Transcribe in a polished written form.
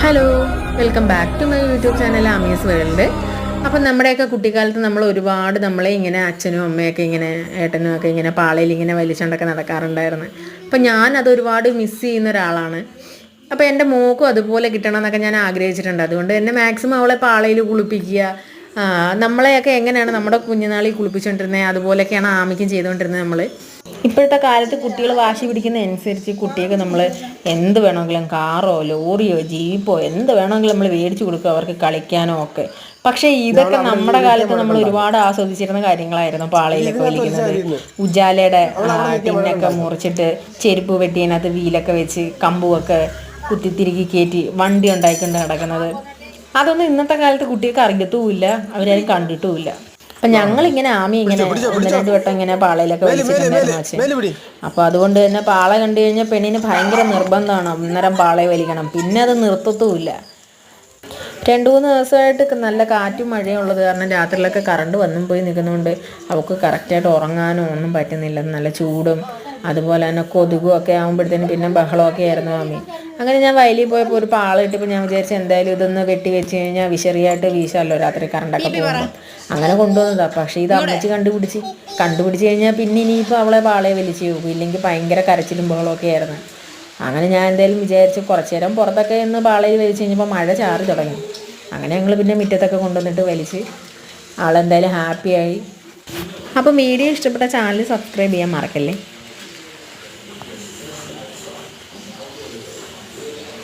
Hello, welcome back to my YouTube channel Aami's world. അപ്പം നമ്മുടെയൊക്കെ കുട്ടിക്കാലത്ത് നമ്മൾ ഒരുപാട് നമ്മളെ ഇങ്ങനെ അച്ഛനും അമ്മയൊക്കെ ഇങ്ങനെ ഏട്ടനും ഒക്കെ ഇങ്ങനെ പാളയിൽ ഇങ്ങനെ വലിച്ചുകൊണ്ടൊക്കെ നടക്കാറുണ്ടായിരുന്നു. അപ്പം ഞാനത് ഒരുപാട് മിസ് ചെയ്യുന്ന ഒരാളാണ്. അപ്പോൾ എൻ്റെ മോക്കും അതുപോലെ കിട്ടണം എന്നൊക്കെ ഞാൻ ആഗ്രഹിച്ചിട്ടുണ്ട്. അതുകൊണ്ട് തന്നെ മാക്സിമം അവളെ പാളയിൽ കുളിപ്പിക്കുക. നമ്മളെയൊക്കെ എങ്ങനെയാണ് നമ്മുടെ കുഞ്ഞുനാളിൽ കുളിപ്പിച്ചുകൊണ്ടിരുന്നത് അതുപോലെയൊക്കെയാണ് ആമിക്കും ചെയ്തുകൊണ്ടിരുന്നത് നമ്മൾ. ഇപ്പോഴത്തെ കാലത്ത് കുട്ടികൾ വാശി പിടിക്കുന്നതനുസരിച്ച് കുട്ടികൾക്ക് നമ്മൾ എന്ത് വേണമെങ്കിലും കാറോ ലോറിയോ ജീപ്പോ എന്ത് വേണമെങ്കിലും നമ്മൾ മേടിച്ചു കൊടുക്കുക അവർക്ക് കളിക്കാനോ ഒക്കെ. പക്ഷേ ഇതൊക്കെ നമ്മുടെ കാലത്ത് നമ്മൾ ഒരുപാട് ആസ്വദിച്ചിരുന്ന കാര്യങ്ങളായിരുന്നു. പാളയിലൊക്കെ വലിക്കുന്നത്, ഉജാലയുടെ ടിന്നൊക്കെ മുറിച്ചിട്ട് ചെരുപ്പ് വെട്ടിയതിനകത്ത് വീലൊക്കെ വെച്ച് കമ്പുമൊക്കെ കുത്തിത്തിരുകി കയറ്റി വണ്ടി ഉണ്ടായിക്കൊണ്ട് നടക്കുന്നത്. അതൊന്നും ഇന്നത്തെ കാലത്ത് കുട്ടികൾക്ക് അറിയത്തുമില്ല, അവരാരും കണ്ടിട്ടുമില്ല. അപ്പം ഞങ്ങളിങ്ങനെ ആമി ഇങ്ങനെ ഒന്ന് രണ്ട് വട്ടം ഇങ്ങനെ പാളയിലൊക്കെ വലിച്ചിട്ടുണ്ടായിരുന്നു അച്ഛൻ. അപ്പോൾ അതുകൊണ്ട് തന്നെ പാള കണ്ടു കഴിഞ്ഞാൽ പെണ്ണിന് ഭയങ്കര നിർബന്ധമാണ് അന്നേരം പാളയെ വലിക്കണം. പിന്നെ അത് നിർത്തത്തുമില്ല. 2-3 ദിവസമായിട്ട് നല്ല കാറ്റും മഴയും ഉള്ളത് കാരണം രാത്രിയിലൊക്കെ കറണ്ട് വന്നും പോയി നിൽക്കുന്നതുകൊണ്ട് അവൾക്ക് കറക്റ്റായിട്ട് ഉറങ്ങാനോ ഒന്നും പറ്റുന്നില്ല. നല്ല ചൂടും അതുപോലെ തന്നെ കൊതുകും ഒക്കെ ആകുമ്പോഴത്തേനും പിന്നെ ബഹളമൊക്കെ ആയിരുന്നു ആമി. അങ്ങനെ ഞാൻ വയലിൽ പോയപ്പോൾ ഒരു പാള കിട്ടിയപ്പോൾ ഞാൻ വിചാരിച്ചു എന്തായാലും ഇതൊന്ന് വെട്ടി വെച്ച് കഴിഞ്ഞാൽ വിശറിയായിട്ട് വീശാമല്ലോ രാത്രി കറണ്ടൊക്കെ പോകുമ്പോൾ. അങ്ങനെ കൊണ്ടുവന്നതാണ്. പക്ഷേ ഇത് അമ്മച്ചി കണ്ടുപിടിച്ച് കഴിഞ്ഞാൽ പിന്നെ ഇനിയിപ്പോൾ അവളെ പാളയെ വലിച്ചു പോകും, ഇല്ലെങ്കിൽ ഭയങ്കര കരച്ചിലും ബഹളമൊക്കെ ആയിരുന്നു. അങ്ങനെ ഞാൻ എന്തായാലും വിചാരിച്ച് കുറച്ച് നേരം പുറത്തൊക്കെ ഒന്ന് പാളയിൽ വലിച്ച് കഴിഞ്ഞപ്പോൾ മഴ ചാറി തുടങ്ങി. അങ്ങനെ ഞങ്ങൾ പിന്നെ മുറ്റത്തൊക്കെ കൊണ്ടുവന്നിട്ട് വലിച്ച് ആളെന്തായാലും ഹാപ്പിയായി. അപ്പോൾ വീഡിയോ ഇഷ്ടപ്പെട്ട ചാനൽ സബ്സ്ക്രൈബ് ചെയ്യാൻ മറക്കല്ലേ.